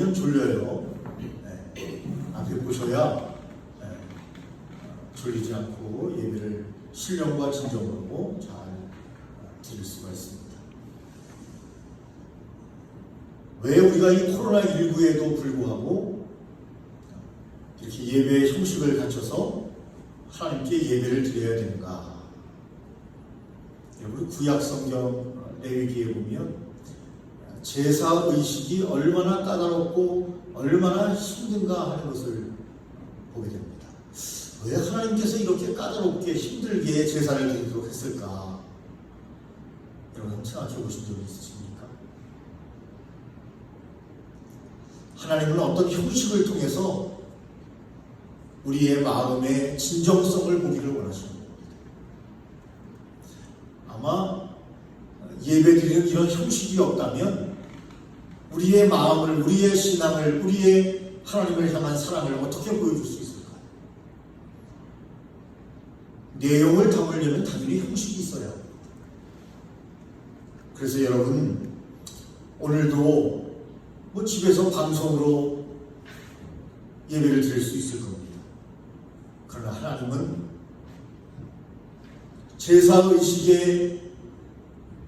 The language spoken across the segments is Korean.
보면 졸려요. 앞에 보셔야 졸리지 않고 예배를 신령과 진정으로 잘 드릴 수가 있습니다. 왜 우리가 이 코로나19에도 불구하고 이렇게 예배의 형식을 갖춰서 하나님께 예배를 드려야 되는가? 여러분, 구약성경 레위기에 보면 제사의식이 얼마나 까다롭고 얼마나 힘든가 하는 것을 보게 됩니다. 왜 하나님께서 이렇게 까다롭게 힘들게 제사를 드리도록 했을까? 여러분 생각해 보신 적이 있으십니까? 하나님은 어떤 형식을 통해서 우리의 마음의 진정성을 보기를 원하시는 겁니다. 아마 예배드리는 이런 형식이 없다면 우리의 마음을, 우리의 신앙을, 우리의 하나님을 향한 사랑을 어떻게 보여줄 수 있을까요? 내용을 담으려면 당연히 형식이 있어야 합니다. 그래서 여러분, 오늘도 집에서 방송으로 예배를 드릴 수 있을 겁니다. 그러나 하나님은 제사의식의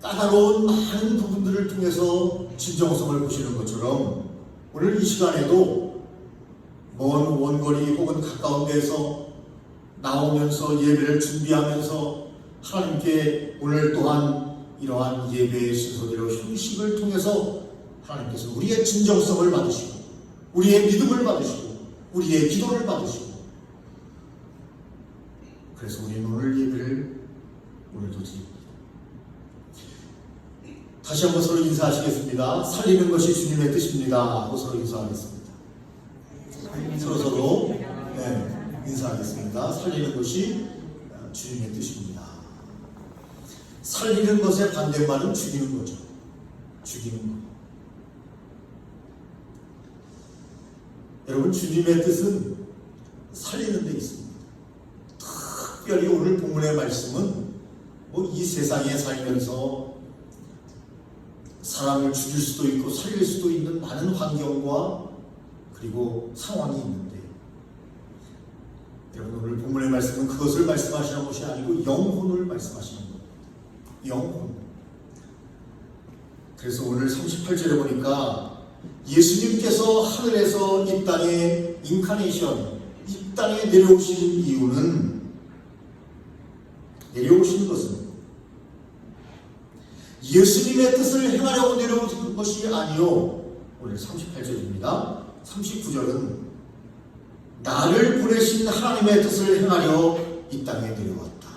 까다로운 많은 부분들을 통해서 진정성을 보시는 것처럼 오늘 이 시간에도 먼 원거리 혹은 가까운 데서 나오면서 예배를 준비하면서 하나님께 오늘 또한 이러한 예배의 순서대로 형식을 통해서 하나님께서 우리의 진정성을 받으시고 우리의 믿음을 받으시고 우리의 기도를 받으시고, 그래서 우리는 오늘 예배를 오늘도 드립니다. 다시 한번 서로 인사하시겠습니다. 살리는 것이 주님의 뜻입니다 하고 서로 인사하겠습니다. 서로 인사하겠습니다. 살리는 것이 주님의 뜻입니다. 살리는 것의 반대말은 죽이는 거죠. 죽이는 것. 여러분, 주님의 뜻은 살리는 데 있습니다. 특별히 오늘 본문의 말씀은 이 세상에 살면서 사람을 죽일 수도 있고 살릴 수도 있는 많은 환경과 그리고 상황이 있는데, 여러분, 오늘 본문의 말씀은 그것을 말씀하시는 것이 아니고 영혼을 말씀하시는 겁니다. 영혼. 그래서 오늘 38절에 보니까 예수님께서 하늘에서 이 땅에 인카네이션, 이 땅에 내려오신 이유는, 내려오신 것은 예수님의 뜻을 행하려고 내려오신 것이 아니요, 오늘 38절입니다. 39절은 나를 보내신 하나님의 뜻을 행하려 이 땅에 내려왔다.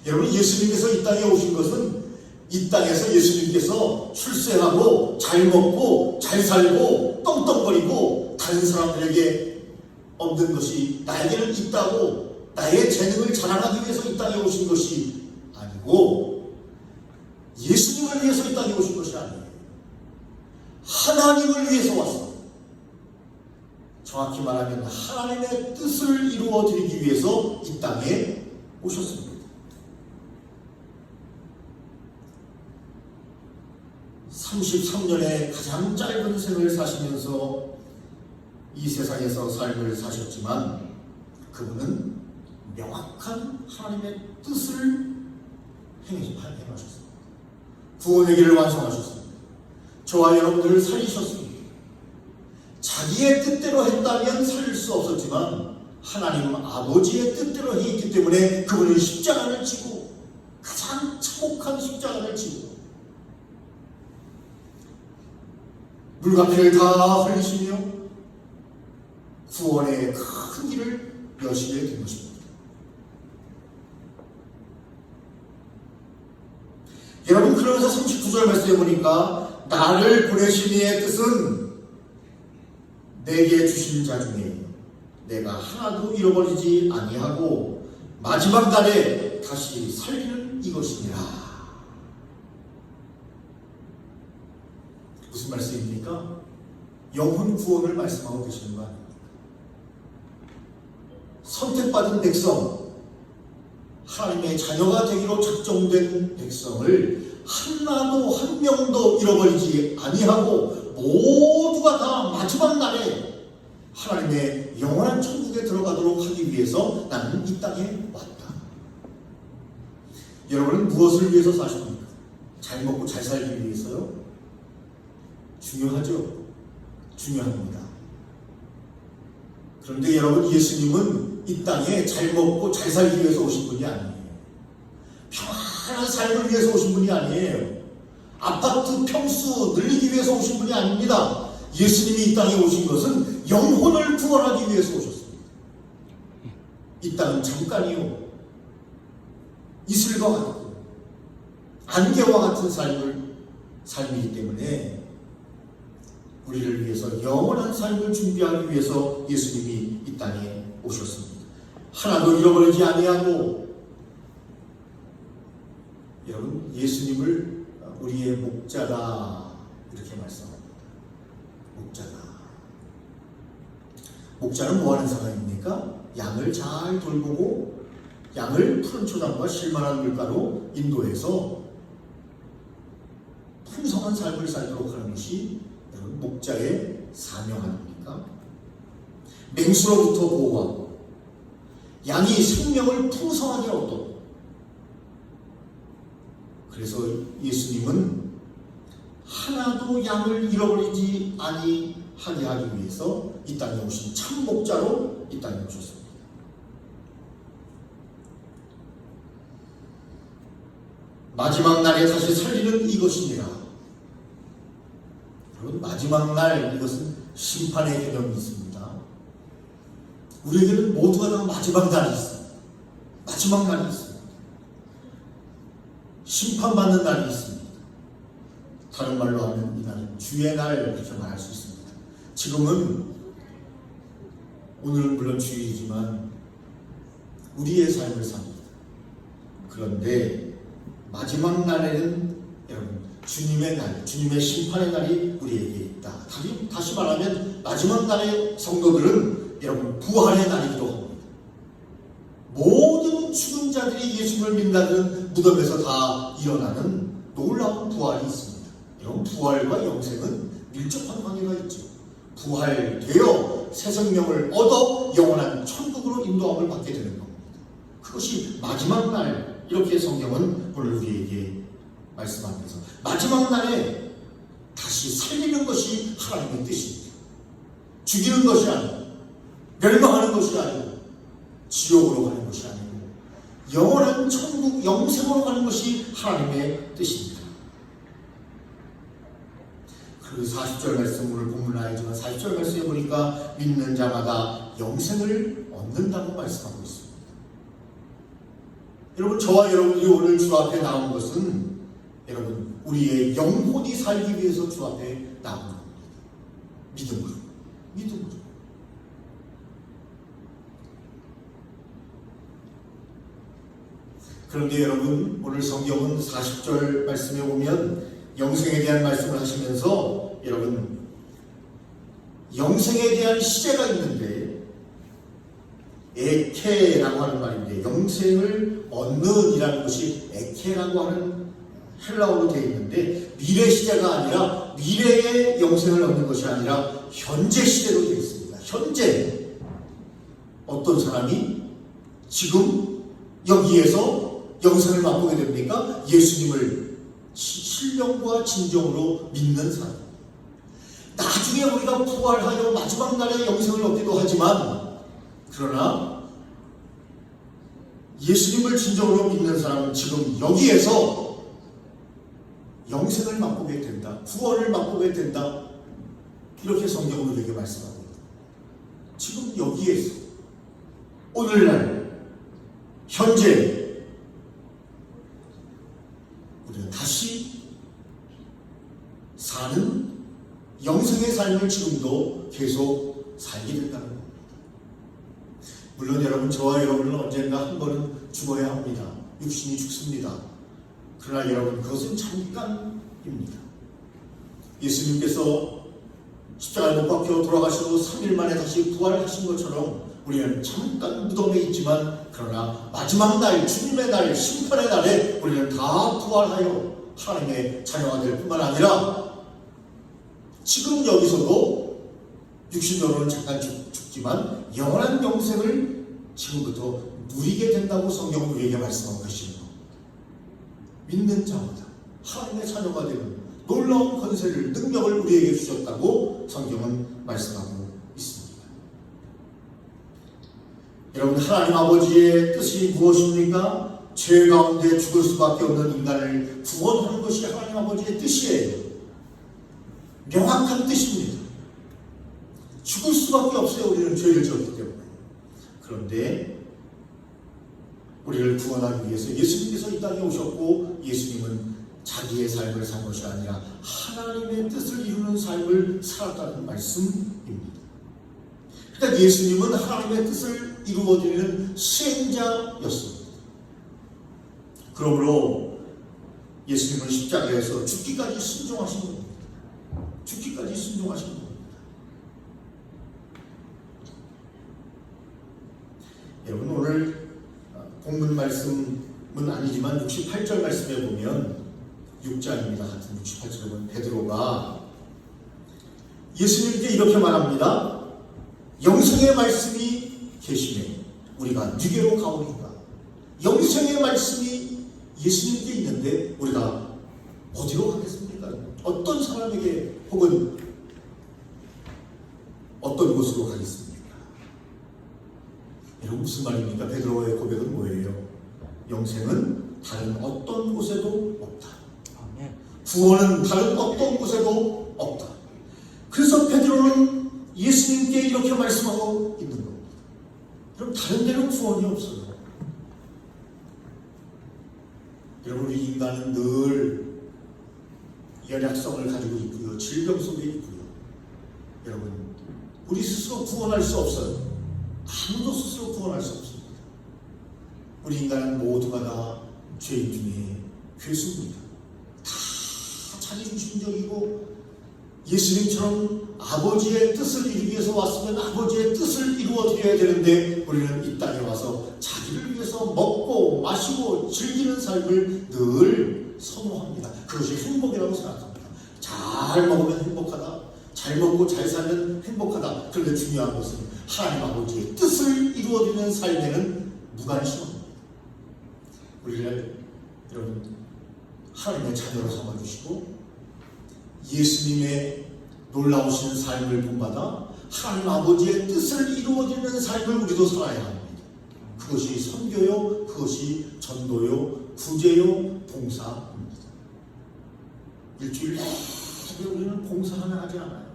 여러분, 예수님께서 이 땅에 오신 것은 이 땅에서 예수님께서 출세하고 잘 먹고 잘 살고 떵떵거리고 다른 사람들에게 없는 것이 나에게는 있다고 나의 재능을 자랑하기 위해서 이 땅에 오신 것이 아니고, 예수님을 위해서 이 땅에 오신 것이 아니에요. 하나님을 위해서 왔습니다. 정확히 말하면 하나님의 뜻을 이루어 드리기 위해서 이 땅에 오셨습니다. 33년의 가장 짧은 생을 사시면서 이 세상에서 삶을 사셨지만 그분은 명확한 하나님의 뜻을 행하셨습니다. 구원의 길을 완성하셨습니다. 저와 여러분들을 살리셨습니다. 자기의 뜻대로 했다면 살릴 수 없었지만 하나님 아버지의 뜻대로 했기 때문에 그분은 십자가를 지고, 가장 참혹한 십자가를 지고 물과 피를 다 흘리시며 구원의 큰 길을 여시게 된 것입니다. 여러분, 그러면서 39절 말씀에 보니까 나를 보내신 이의 뜻은 내게 주신 자 중에 내가 하나도 잃어버리지 아니하고 마지막 날에 다시 살리는 이것이니라. 무슨 말씀입니까? 영혼 구원을 말씀하고 계시는 거 아닙니까? 선택받은 백성, 하나님의 자녀가 되기로 작정된 백성을 하나도 한 명도 잃어버리지 아니하고 모두가 다 마지막 날에 하나님의 영원한 천국에 들어가도록 하기 위해서 나는 이 땅에 왔다. 여러분은 무엇을 위해서 사십니까? 잘 먹고 잘 살기 위해서요? 중요하죠? 중요합니다. 그런데 여러분, 예수님은 이 땅에 잘 먹고 잘 살기 위해서 오신 분이 아니에요. 평안한 삶을 위해서 오신 분이 아니에요. 아파트 평수 늘리기 위해서 오신 분이 아닙니다. 예수님이 이 땅에 오신 것은 영혼을 구원하기 위해서 오셨습니다. 이 땅은 잠깐이요, 이슬과 같고 안개와 같은 삶이기 때문에 우리를 위해서 영원한 삶을 준비하기 위해서 예수님이 이 땅에 오셨습니다. 하나도 잃어버리지 아니하고, 여러분, 예수님을 우리의 목자다 이렇게 말씀합니다. 목자다. 목자는 뭐 하는 사람입니까? 양을 잘 돌보고 양을 푸른 초장과 실만한 물가로 인도해서 풍성한 삶을 살도록 하는 것이 여러분 목자의 사명 아닙니까? 맹수로부터 보호하고 양이 생명을 풍성하게 얻고, 그래서 예수님은 하나도 양을 잃어버리지 아니하게 하기 위해서 이 땅에 오신 참 목자로 이 땅에 오셨습니다. 마지막 날에 다시 살리는 이것이니라. 여러분, 마지막 날, 이것은 심판의 개념이 있습니다. 우리에게는 모두가 다 마지막 날이 있어요. 마지막 날이 있어요. 심판받는 날이 있습니다. 다른 말로 하면 이 날은 주의 날, 이렇게 말할 수 있습니다. 지금은, 오늘은 물론 주일이지만 우리의 삶을 삽니다. 그런데 마지막 날에는 여러분 주님의 날, 주님의 심판의 날이 우리에게 있다. 다시 말하면 마지막 날의 성도들은 여러분 부활의 날이기도 합니다. 모든 죽은 자들이 예수님을 믿는 무덤에서 다 일어나는 놀라운 부활이 있습니다. 여러분, 부활과 영생은 밀접한 관계가 있죠. 부활되어 새 생명을 얻어 영원한 천국으로 인도함을 받게 되는 겁니다. 그것이 마지막 날, 이렇게 성경은 오늘 우리에게 말씀하면서 마지막 날에 다시 살리는 것이 하나님의 뜻입니다. 죽이는 것이 아니고, 멸망하는 것이 아니고, 지옥으로 가는 것이 아니고 영원한 천국 영생으로 가는 것이 하나님의 뜻입니다. 그 40절 말씀, 오늘 본문은 아니지만 40절 말씀에 보니까 믿는 자마다 영생을 얻는다고 말씀하고 있습니다. 여러분, 저와 여러분이 오늘 주 앞에 나온 것은 여러분 우리의 영혼이 살기 위해서 주 앞에 나온 겁니다. 믿음으로. 그런데 여러분, 오늘 성경은 40절 말씀에 보면 영생에 대한 말씀을 하시면서 여러분 영생에 대한 시제가 있는데, 에케라고 하는 말인데, 영생을 얻는 이라는 것이 에케라고 하는 헬라어로 되어 있는데, 미래 시제가 아니라, 미래의 영생을 얻는 것이 아니라 현재 시제로 되어 있습니다. 현재 어떤 사람이 지금 여기에서 영생을 맛보게 됩니까? 예수님을 신령과 진정으로 믿는 사람. 나중에 우리가 부활하여 마지막 날에 영생을 얻기도 하지만, 그러나 예수님을 진정으로 믿는 사람은 지금 여기에서 영생을 맛보게 된다, 구원을 맛보게 된다, 이렇게 성경은 우리에게 말씀하고 있다. 지금 여기에서, 오늘날, 현재 우리가 다시 사는 영생의 삶을 지금도 계속 살게 된다는 겁니다. 물론 여러분, 저와 여러분은 언젠가 한 번은 죽어야 합니다. 육신이 죽습니다. 그러나 여러분, 그것은 잠깐입니다. 예수님께서 십자가에 못 박혀 돌아가시고 3일 만에 다시 부활하신 것처럼 우리는 잠깐 무덤에 있지만, 그러나 마지막 날, 주님의 날, 심판의 날에 우리는 다 부활하여 하나님의 자녀가 될 뿐만 아니라 지금 여기서도 육신적으로는 잠깐 죽지만 영원한 영생을 지금부터 누리게 된다고 성경은 우리에게 말씀하고 계십니다. 믿는 자마다 하나님의 자녀가 되는 놀라운 권세를, 능력을 우리에게 주셨다고 성경은 말씀하고 있습니다. 여러분, 하나님 아버지의 뜻이 무엇입니까? 죄 가운데 죽을 수밖에 없는 인간을 구원하는 것이 하나님 아버지의 뜻이에요. 명확한 뜻입니다. 죽을 수밖에 없어요. 우리는 죄를 지었기 때문에. 그런데 우리를 구원하기 위해서 예수님께서 이 땅에 오셨고, 예수님은 자기의 삶을 산 것이 아니라 하나님의 뜻을 이루는 삶을 살았다는 말씀입니다. 그러니까 예수님은 하나님의 뜻을 이루어드리는 수행자였습니다. 그러므로 예수님은 십자가에서 죽기까지 순종하신 겁니다. 죽기까지 순종하신 겁니다. 여러분, 오늘 본문 말씀은 아니지만 68절 말씀에 보면 6장입니다. 같은 68절에 보면 베드로가 예수님께 이렇게 말합니다. 영생의 말씀이 계시네 우리가 누게로 가오리까. 영생의 말씀이 예수님께 있는데 우리가 어디로 가겠습니까? 어떤 사람에게 혹은 어떤 곳으로 가겠습니까? 여러분, 무슨 말입니까? 베드로의 고백은 뭐예요? 영생은 다른 어떤 곳에도 없다. 구원은 다른 어떤 곳에도 없다. 그래서 베드로는 예수님께 이렇게 말씀하고 있는 겁니다. 그럼 다른 데는 구원이 없어요. 여러분, 우리 인간은 늘 연약성을 가지고 있고요. 질병 속에 있고요. 여러분, 우리 스스로 구원할 수 없어요. 아무도 스스로 구원할 수 없습니다. 우리 인간은 모두가 다 죄인 중에 괴수입니다. 다 자기중심적이고 예수님처럼 아버지의 뜻을 이루기 위해서 왔으면 아버지의 뜻을 이루어드려야 되는데 우리는 이 땅에 와서 자기를 위해서 먹고 마시고 즐기는 삶을 늘 선호합니다. 그것이 행복이라고 생각합니다. 잘 먹으면 행복하다. 잘 먹고 잘 살면 행복하다. 그런데 중요한 것은 하나님 아버지의 뜻을 이루어드리는 삶에는 무관심합니다. 우리를 여러분 하나님의 자녀로 삼아주시고 예수님의 놀라우신 삶을 본받아 하나님 아버지의 뜻을 이루어드리는 삶을 우리도 살아야 합니다. 그것이 선교요, 그것이 전도요, 구제요, 봉사입니다. 일주일 내내 우리는 봉사하면 하지 않아요.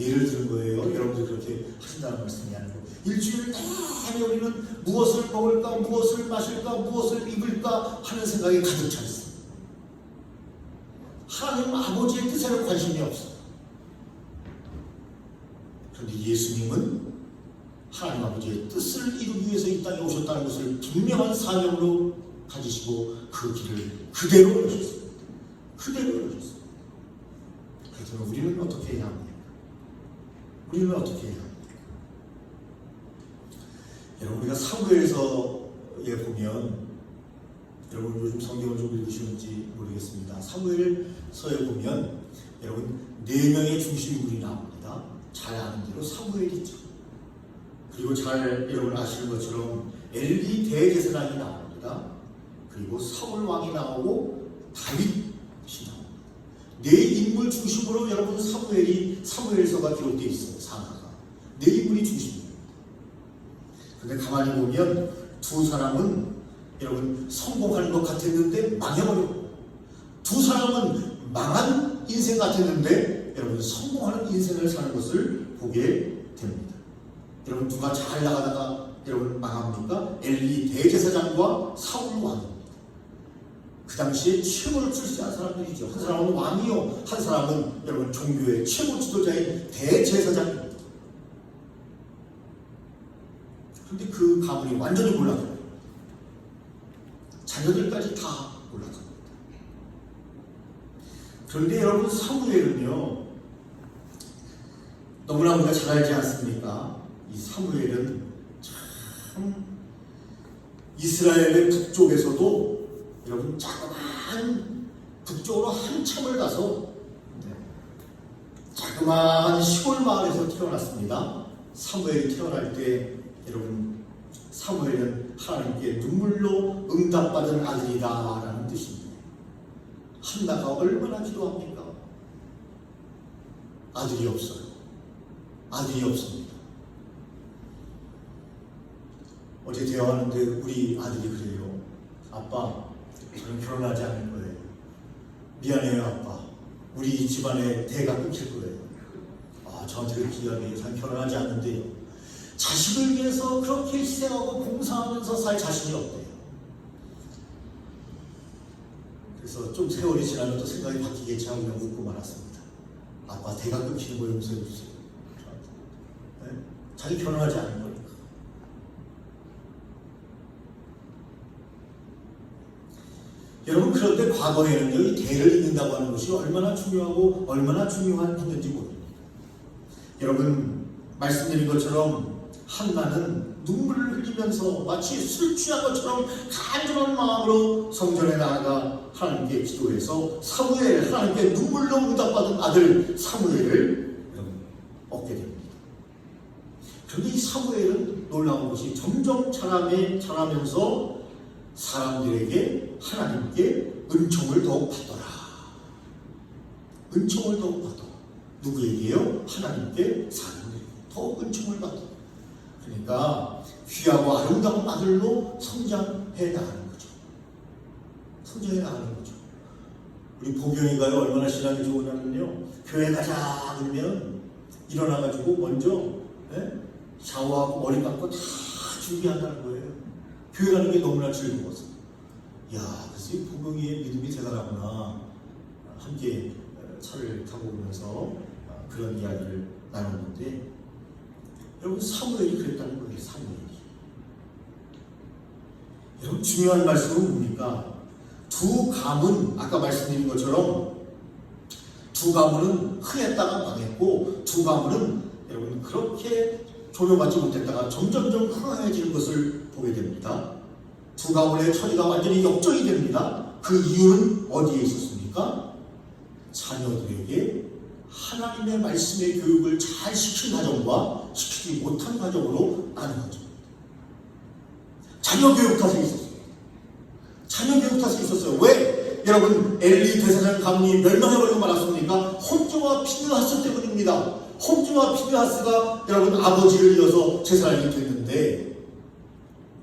예를 들은 거예요. 여러분들 그렇게 하신다는 말씀이 아니고 일주일 내내 우리는 무엇을 먹을까, 무엇을 마실까, 무엇을 입을까 하는 생각이 가득 차 있습니다. 하나님 아버지의 뜻에는 관심이 없어요. 그런데 예수님은 하나님 아버지의 뜻을 이루기 위해서 이 땅에 오셨다는 것을 분명한 사명으로 가지시고 그 길을 그대로 열으셨습니다. 그대로 열으셨습니다. 그래서 우리는 어떻게 해야 합니까? 우리는 어떻게 해야 합니까? 여러분, 우리가 사무엘서에 보면, 여러분 요즘 성경을 좀 읽으시는지 모르겠습니다. 사무엘서에 보면 여러분 4명의 중심물이 나옵니다. 잘 아는 대로 사무엘이죠. 그리고 잘 여러분 아시는 것처럼 엘리 대제사장이 나옵니다. 그리고 사울 왕이 나오고 다윗이 나옵니다. 4인물 중심으로 여러분 사무엘서가 기록되어 있어요. 사가가 4인물이 중심입니다. 그런데 가만히 보면 두 사람은 여러분 성공하는 것 같았는데 망해버렸고, 두 사람은 망한 인생 같았는데 여러분 성공하는 인생을 사는 것을 보게 됩니다. 여러분 누가 잘 나가다가 여러분 망합니까? 엘리 대제사장과 사울 왕입니다. 그 당시에 최고를 출세한 사람들이죠. 한 사람은 왕이요, 한 사람은 여러분 종교의 최고 지도자인 대제사장입니다. 그런데 그 가문이 완전히 몰락해요. 자녀들까지 다 몰락합니다. 그런데 여러분 사무엘은요, 너무나 우리가 잘 알지 않습니까? 이 사무엘은 참 이스라엘의 북쪽에서도 여러분 자그마한 북쪽으로 한참을 가서 자그마한 시골 마을에서 태어났습니다. 사무엘이 태어날 때 여러분, 사무엘은 하나님께 눈물로 응답받은 아들이다 라는 뜻입니다. 한나가 얼마나 기도합니까? 아들이 없어요. 아들이 없습니다. 어제 대화하는데 우리 아들이 그래요. 아빠, 저는 결혼하지 않을 거예요. 미안해요 아빠. 우리 집안의 대가 끊길 거예요. 저한테 그렇게 이야기해요. 저는 결혼하지 않는데요. 자식을 위해서 그렇게 희생하고 봉사하면서 살 자신이 없대요. 그래서 좀 세월이 지나면 또 생각이 바뀌겠지 하고 그냥 웃고 말았습니다. 아빠, 대가 끊기는 거 용서해 주세요. 네? 자기 결혼하지 않은 거니까. 여러분, 그런데 과거에는요, 이 대를 잇는다고 하는 것이 얼마나 중요하고 얼마나 중요한 행위인지 모릅니다. 여러분, 말씀드린 것처럼 한나는 눈물을 흘리면서 마치 술 취한 것처럼 간절한 마음으로 성전에 나아가 하나님께 기도해서 사무엘, 하나님께 눈물로 응답받은 아들 사무엘을 얻게 됩니다. 그런데 이 사무엘은 놀라운 것이 점점 자라면서 사람들에게 하나님께 은총을 더욱 받더라. 은총을 더욱 받더라. 누구에게요? 하나님께 사람들에게 더욱 은총을 받더라. 그러니까 귀하고 아름다운 아들로 성장해 나가는 거죠. 성장해 나가는 거죠. 우리 보경이가요, 얼마나 신앙이 좋으냐면요, 교회 가자 그러면 일어나가지고 먼저 샤워하고 머리 감고 다 준비한다는 거예요. 교회 가는 게 너무나 즐거워서. 그래서 이 보경이의 믿음이 대단하구나. 함께 차를 타고 오면서 그런 이야기를 나눴는데, 여러분, 사무엘이 그랬다는 거예요. 사무엘이. 여러분, 중요한 말씀은 뭡니까? 두 가문, 아까 말씀드린 것처럼 두 가문은 흥했다가 망했고, 두 가문은 여러분 그렇게 조명받지 못했다가 점점점 흥해지는 것을 보게 됩니다. 두 가문의 처지가 완전히 역전이 됩니다. 그 이유는 어디에 있었습니까? 자녀들에게 하나님의 말씀의 교육을 잘 시킨 가정과 시키지 못한 가정으로 나는 거죠. 자녀 교육 탓에 있었어요. 자녀 교육 탓에 있었어요. 왜? 여러분, 엘리 대사장 가문이 멸망해버리고 말았습니까? 홈즈와 피느하스 때문입니다. 홈즈와 피느하스가 여러분 아버지를 이어서 제사장이 됐는데,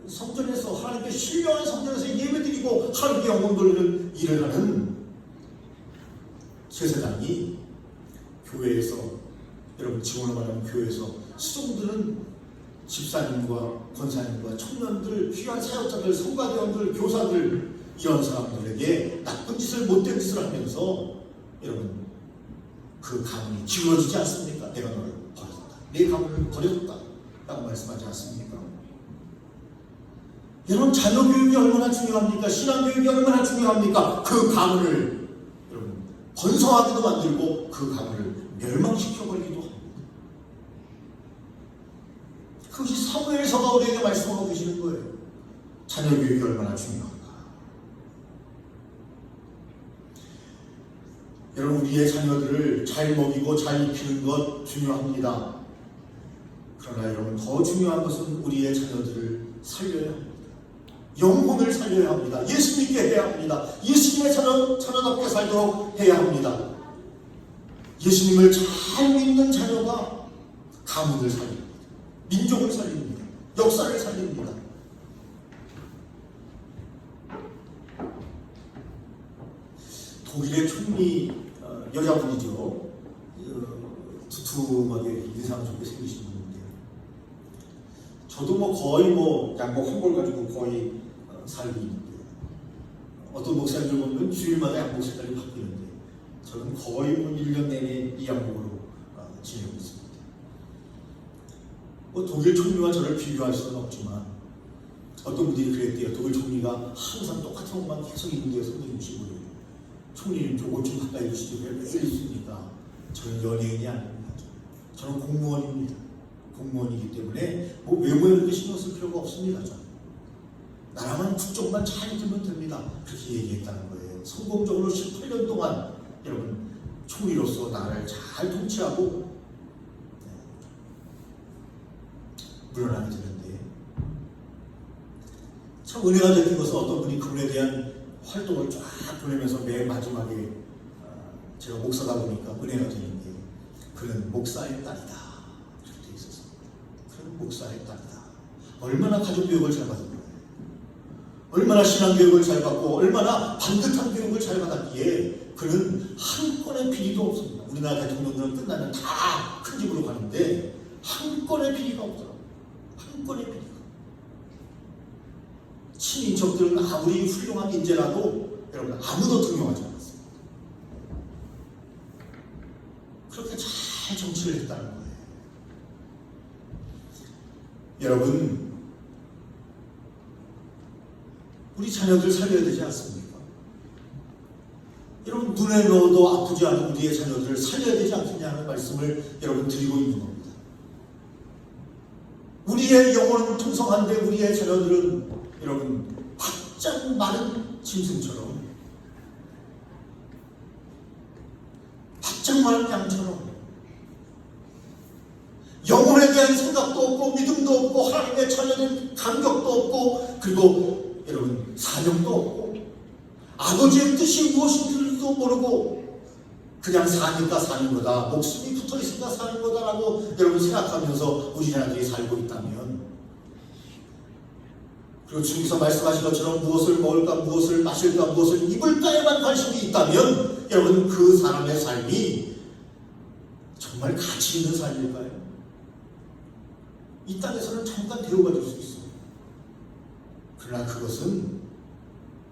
성전에서 하나님께 신령한 성전에서 예배드리고 하나님께 영광 돌리는 일을 하는 제사장이 교회에서, 여러분 지금으로 말하면 교회에서 수종들은 집사님과 권사님과 청년들, 귀한 사역자들, 성가대원들, 교사들, 이런 사람들에게 나쁜 짓을, 못된 짓을 하면서 여러분 그 가문이 기울어지지 않습니까? 내가 너를 버렸다, 내 가문을 버렸다 라고 말씀하지 않습니까? 여러분, 자녀 교육이 얼마나 중요합니까? 신앙 교육이 얼마나 중요합니까? 그 가문을 여러분 번성하기도 만들고 그 가문을 멸망시켜버리기도 합니다. 그것이 사무엘서가 우리에게 말씀하고 계시는 거예요. 자녀 교육이 얼마나 중요한가. 여러분, 우리의 자녀들을 잘 먹이고 잘 입히는 것 중요합니다. 그러나 여러분, 더 중요한 것은 우리의 자녀들을 살려야 합니다. 영혼을 살려야 합니다. 예수 믿게 해야 합니다. 예수님의 자녀답게 살도록 해야 합니다. 예수님을 잘 믿는 자녀가 가문을 살립니다. 민족을 살립니다. 역사를 살립니다. 독일의 총리 여자분이죠. 두툼하게 인상 좋게 생기신 분인데, 저도 거의 양복 한 벌 가지고 거의 살고 있는데, 어떤 목사님들 보면 주일마다 양복 색깔이 바뀌는데, 저는 거의 1년 내내 이 양복으로 지내고 있습니다. 독일 총리와 저를 비교할 수는 없지만, 어떤 분들이 그랬대요. 독일 총리가 항상 똑같은 옷만 계속 입는데 선생님 모시고, 총리님 좀 옷 좀 가까이 입으시지 왜 매일 입습니까? 저는 연예인이 아닙니다. 저는 공무원입니다. 공무원이기 때문에 외모에 그렇게 신경 쓸 필요가 없습니다. 저는 나라만 국적만 잘 들면 됩니다. 그렇게 얘기했다는 거예요. 성공적으로 18년 동안 여러분 총리로서 나라를 잘 통치하고 물러나게 되는데, 참 은혜가 되는 것은 어떤 분이 그분에 대한 활동을 쫙 보내면서 맨 마지막에 제가 목사다 보니까 은혜가 되는 게, 그는 목사의 딸이다 이렇게 돼 있었어요. 그는 목사의 딸이다. 얼마나 가족교육을 잘 받은 거예요. 얼마나 신앙교육을 잘 받고 얼마나 반듯한 교육을 잘 받았기에 그는 한 건의 비리도 없습니다. 우리나라 대통령들은 끝나면 다 큰 집으로 가는데 한 건의 비리가 없더라고요. 한 건의 비리가. 친인척들은 아무리 훌륭한 인재라도 여러분 아무도 등용하지 않았습니다. 그렇게 잘 정치를 했다는 거예요. 여러분, 우리 자녀들 살려야 되지 않습니까? 여러분, 눈에 넣어도 아프지 않은 우리의 자녀들을 살려야 되지 않겠냐는 말씀을 여러분 드리고 있는 겁니다. 우리의 영혼은 풍성한데 우리의 자녀들은 여러분 바짝 마른 짐승처럼, 바짝 마른 양처럼 영혼에 대한 생각도 없고 믿음도 없고 하나님의 자녀된 감격도 없고, 그리고 여러분 사명도 없고 아버지의 뜻이 무엇인지도 모르고 그냥 사니까 사는 거다, 목숨이 붙어 있으니까 사는 거다라고 여러분 생각하면서 우리 자녀들이 살고 있다면, 그리고 주님께서 말씀하신 것처럼 무엇을 먹을까, 무엇을 마실까, 무엇을 입을까에만 관심이 있다면 여러분 그 사람의 삶이 정말 가치 있는 삶일까요? 이 땅에서는 잠깐 대우가 될 수 있어요. 그러나 그것은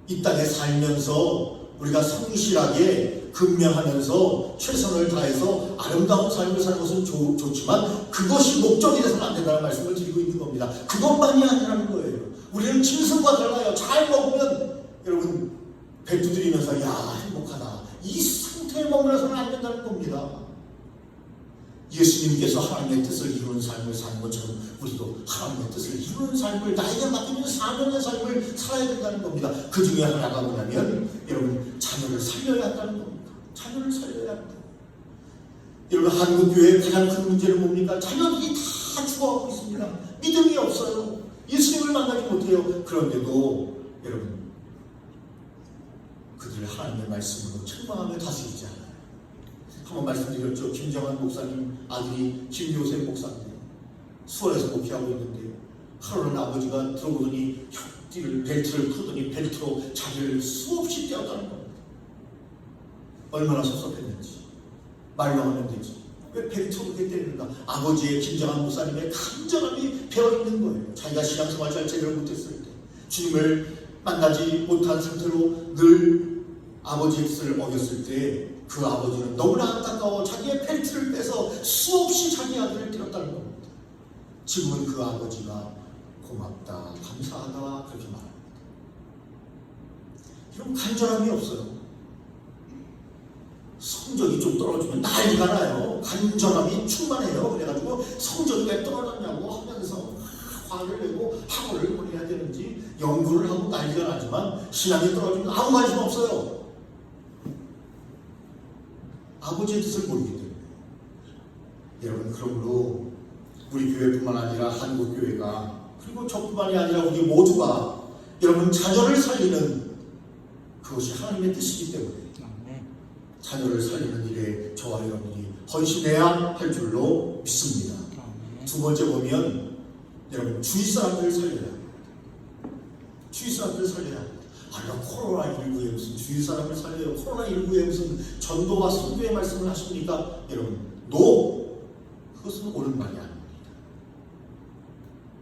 이 땅에 살면서 우리가 성실하게 근면하면서 최선을 다해서 아름다운 삶을 사는 것은 좋지만 그것이 목적이 돼서는 안 된다는 말씀을 드리고 있는 겁니다. 그것만이 아니라는 거예요. 우리는 짐승과 달라요. 잘 먹으면 여러분 배 두드리면서 야 행복하다, 이 상태에 머물러서는 안 된다는 겁니다. 예수님께서 하나님의 뜻을 이루는 삶을 사는 것처럼 우리도 하나님의 뜻을 이루는 삶을, 나에게 맡기는 사명의 삶을 살아야 된다는 겁니다. 그 중에 하나가 뭐냐면 여러분 자녀를 살려야 한다는 겁니다. 자녀를 살려야 한다. 여러분 한국교회의 가장 큰 문제는 뭡니까? 자녀들이 다 죽어가고 있습니다. 믿음이 없어요. 예수님을 만나지 못해요. 그런데도 여러분 그들을 하나님의 말씀으로 책망하며 다스리지 않아요. 한번 말씀드렸죠. 김정한 목사님 아들이 김요셉 목사인데 수원에서 목회하고 있는데 하루는 아버지가 들어보더니 벨트를 풀더니 벨트로 자기를 수없이 떼었다는 겁니다. 얼마나 섭섭했는지. 말로 하면 되지, 왜 벨트로 그렇게 때리는가? 아버지의 김정한 목사님의 간절함이 배어있는 거예요. 자기가 신앙생활 잘 제대로 못했을 때, 주님을 만나지 못한 상태로 늘 아버지의 뜻을 어겼을 때 그 아버지는 너무나 안타까워 자기의 벨트를 빼서 수없이 자기 아들을 때렸다는 겁니다. 지금은 그 아버지가 고맙다, 감사하다 그렇게 말합니다. 이런 간절함이 없어요. 성적이 좀 떨어지면 난리가 나요. 간절함이 충만해요. 그래가지고 성적이 왜 떨어졌냐고 하면서 화를 내고 학원을 보내야 되는지 연구를 하고 난리가 나지만 신앙이 떨어지면 아무 관심 없어요. 아버지의 뜻을 모르기 때문에. 여러분, 그러므로 우리 교회뿐만 아니라 한국교회가, 그리고 저뿐만이 아니라 우리 모두가 여러분 자녀를 살리는 그것이 하나님의 뜻이기 때문에 자녀를 살리는 일에 저와 여러분이 헌신해야 할 줄로 믿습니다. 두 번째 보면 여러분 주위 사람들을 살려야 합니다. 주위 사람들을 살려야 합니다. 코로나19에 무슨 주위 사람을 살려요? 코로나19에 무슨 전도와 선교의 말씀을 하십니까? 여러분, 그것은 옳은 말이 아닙니다.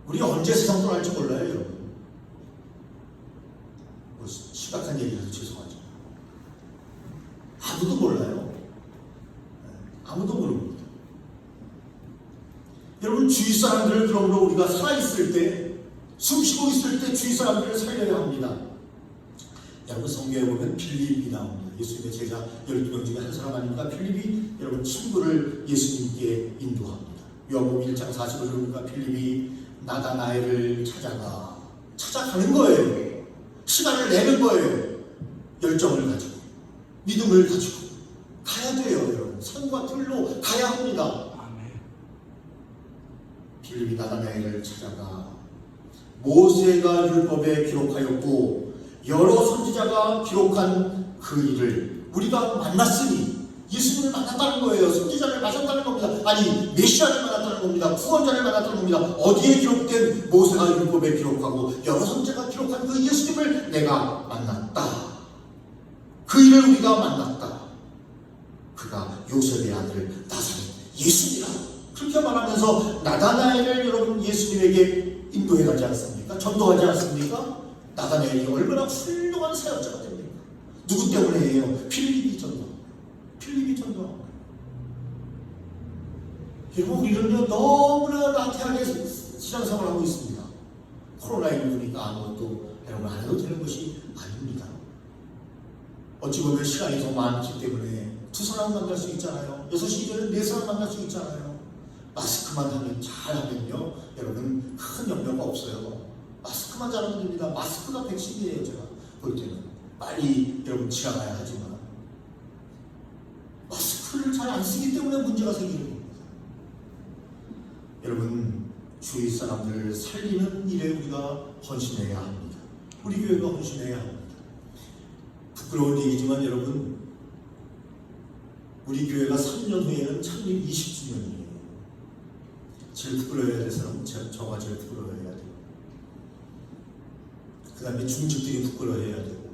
우리 언제 세상 떠날지 몰라요, 여러분. 심각한 얘기라서 죄송하죠. 아무도 몰라요. 아무도 모릅니다. 여러분, 주위 사람들을 그러므로 우리가 살아있을 때, 숨쉬고 있을 때 주위 사람들을 살려야 합니다. 여러분, 성경에 보면 빌립이 나옵니다. 예수님의 제자 12명 중에 한 사람 아닙니까? 빌립이 여러분 친구를 예수님께 인도합니다. 요한복음 1장 40을 보니까 빌립이 나다나엘을 찾아가는 거예요. 시간을 내는 거예요. 열정을 가지고, 믿음을 가지고 가야 돼요, 여러분. 산과 들로 가야 합니다. 아멘. 빌립이 나다나엘을 찾아가 모세가 율법에 기록하였고 여러 선지자가 기록한 그 일을 우리가 만났으니 예수님을 만났다는 거예요. 선지자를 만났다는 겁니다. 아니 메시아를 만났다는 겁니다. 구원자를 만났다는 겁니다. 어디에 기록된 모세가 율법에 기록하고 여러 선지자가 기록한 그 예수님을 내가 만났다. 그 일을 우리가 만났다. 그가 요셉의 아들 나사렛 예수니라. 그렇게 말하면서 나다나엘을 여러분 예수님에게 인도해 가지 않습니까? 전도하지 않습니까? 나다나엘이 얼마나 훌륭한 사역자가 됩니까? 누구 때문에요? 필립이 전도. 필립이 전도. 여러분 우리는요 너무나 나태하게 신앙생활을 하고 있습니다. 코로나19니까 아무것도 여러분 안 해도 되는 것이 아닙니다. 어찌 보면 시간이 더 많기 때문에 두 사람 만날 수 있잖아요. 6시 이전에 네 사람 만날 수 있잖아요. 마스크만 하면 잘하면요 여러분 큰 염려가 없어요. 마스크만 잘하면 됩니다. 마스크가 백신이에요. 제가 볼 때는 빨리 여러분 지나가야 하지만 마스크를 잘 안 쓰기 때문에 문제가 생기는 겁니다. 여러분 주위 사람들을 살리는 일에 우리가 헌신해야 합니다. 우리 교회가 헌신해야 합니다. 부끄러운 얘기지만 여러분 우리 교회가 3년 후에는 창립 20주년이에요. 제일 부끄러워야 될 사람은 저가 제일 부끄러워해야 돼요. 그 다음에 중직들이 부끄러워해야 되고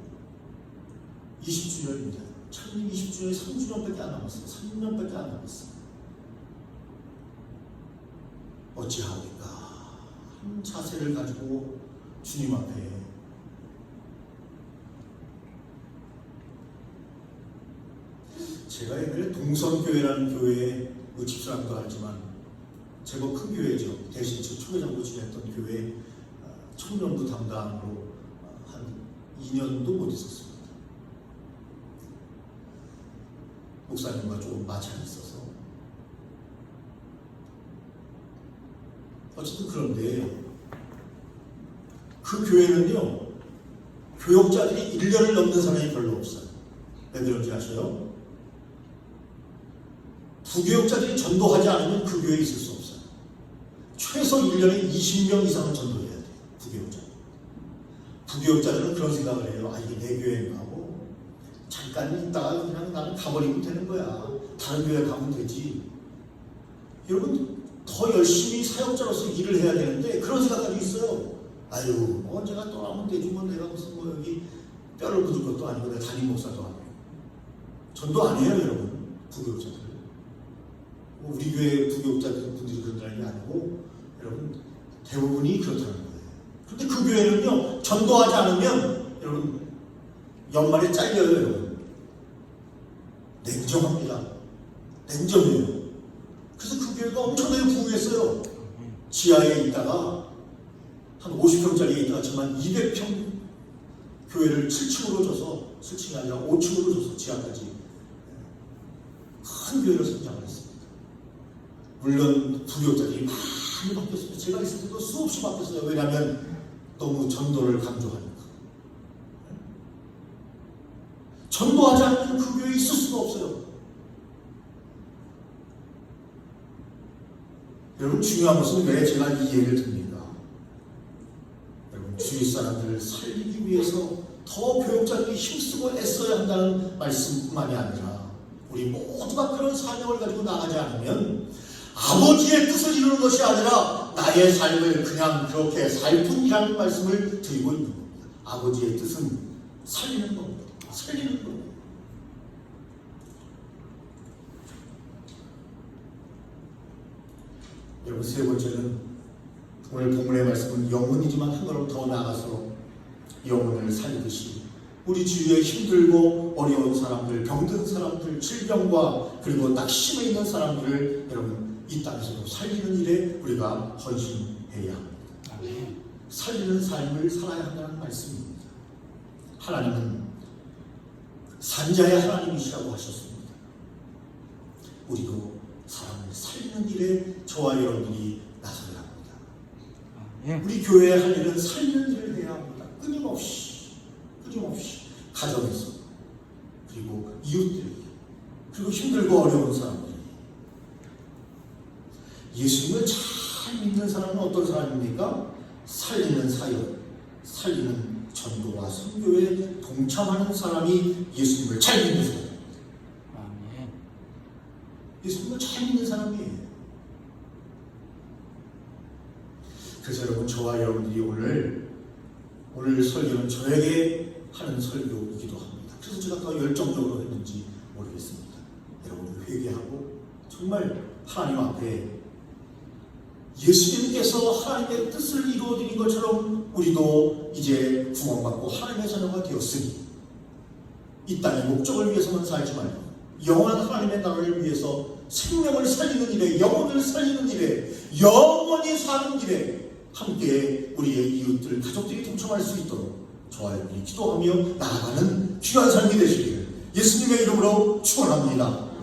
20주년입니다. 창립 20주년이 3주년밖에 안 남았어요. 3년밖에 안 남았어요. 어찌하옵니까? 한 자세를 가지고 주님 앞에 제가 옛날에 동선교회라는 교회에 집사람도 알지만 제법 큰 교회죠. 대신 초회장도 지냈던 교회 청년부 담당으로 한 2년도 못 있었습니다. 목사님과 조금 마찰이 있어서 어쨌든 그런데 그 교회는요 교역자들이 1년을 넘는 사람이 별로 없어요. 왜 그런지 아세요? 부교역자들이 전도하지 않으면 그 교회에 있을 수 없어요. 최소 1년에 20명 이상은 전도해야 돼요. 부교역자. 부교역자들은 그런 생각을 해요. 아 이게 내 교회인가 하고 잠깐 있다가 그냥 나는 가버리면 되는 거야. 다른 교회 가면 되지. 여러분 더 열심히 사역자로서 일을 해야 되는데 그런 생각이 있어요. 아유 언제가 떠나면 되지 뭐 내가 무슨 뭐 여기 뼈를 묻을 것도 아니고 내가 담임 목사도 아니고 전도 안 해요 여러분. 부교역자들. 우리 교회 부교육자들 분들이 그런다는 게 아니고 여러분 대부분이 그렇다는 거예요. 그런데 그 교회는요 전도하지 않으면 여러분 연말에 잘려요. 여러분 냉정합니다. 냉정해요. 그래서 그 교회가 엄청나게 부흥했어요. 지하에 있다가 한 50평짜리에 있다가 정말 200평 교회를 7층으로 줘서 7층이 아니라 5층으로 줘서 지하까지 큰 교회를 성장을 했습니다. 물론 부교육자들이 많이 바뀌었습니다. 제가 있을 때도 수없이 바뀌었어요. 왜냐하면 너무 전도를 강조하니까. 전도하지 않으면 그 교회에 있을 수가 없어요. 여러분 중요한 것은 왜 제가 이 얘기를 듭니까? 여러분 주위 사람들을 살리기 위해서 더 교육자들이 힘쓰고 애써야 한다는 말씀뿐만이 아니라 우리 모두가 그런 사명을 가지고 나가지 않으면 아버지의 뜻을 이루는 것이 아니라 나의 삶을 그냥 그렇게 살 뿐이라는 말씀을 드리고 있는 겁니다. 아버지의 뜻은 살리는 겁니다. 살리는 겁니다. 여러분 세 번째는 오늘 본문의 말씀은 영혼이지만 한 걸음 더 나아가서 영혼을 살리듯이 우리 주위에 힘들고 어려운 사람들, 병든 사람들, 질병과 그리고 낙심해 있는 사람들을 여러분 이 땅에서도 살리는 일에 우리가 헌신해야 합니다. 살리는 삶을 살아야 한다는 말씀입니다. 하나님은 산자의 하나님이시라고 하셨습니다. 우리도 사람을 살리는 일에 저와 여러분이 나서야 합니다. 우리 교회의 할 일은 살리는 일을 해야 합니다. 끊임없이 가정에서 그리고 이웃들에게 그리고 힘들고 어려운 사람들. 예수님을 잘 믿는 사람은 어떤 사람입니까? 살리는 사역, 살리는 전도와 선교에 동참하는 사람이 예수님을 잘 믿는 사람입니다. 예수님을 잘 믿는 사람이에요. 그래서 여러분, 저와 여러분들이 오늘 설교는 저에게 하는 설교이기도 합니다. 그래서 제가 더 열정적으로 했는지 모르겠습니다. 여러분들 회개하고 정말 하나님 앞에 예수님께서 하나님의 뜻을 이루어드린 것처럼 우리도 이제 구원받고 하나님의 자녀가 되었으니 이 땅의 목적을 위해서만 살지 말고 영원한 하나님의 나라를 위해서 생명을 살리는 일에, 영혼을 살리는 일에, 영원히 사는 길에 함께 우리의 이웃들, 가족들이 동참할 수 있도록 저와 여러분이 기도하며 나아가는 귀한 삶이 되시기를 예수님의 이름으로 축원합니다.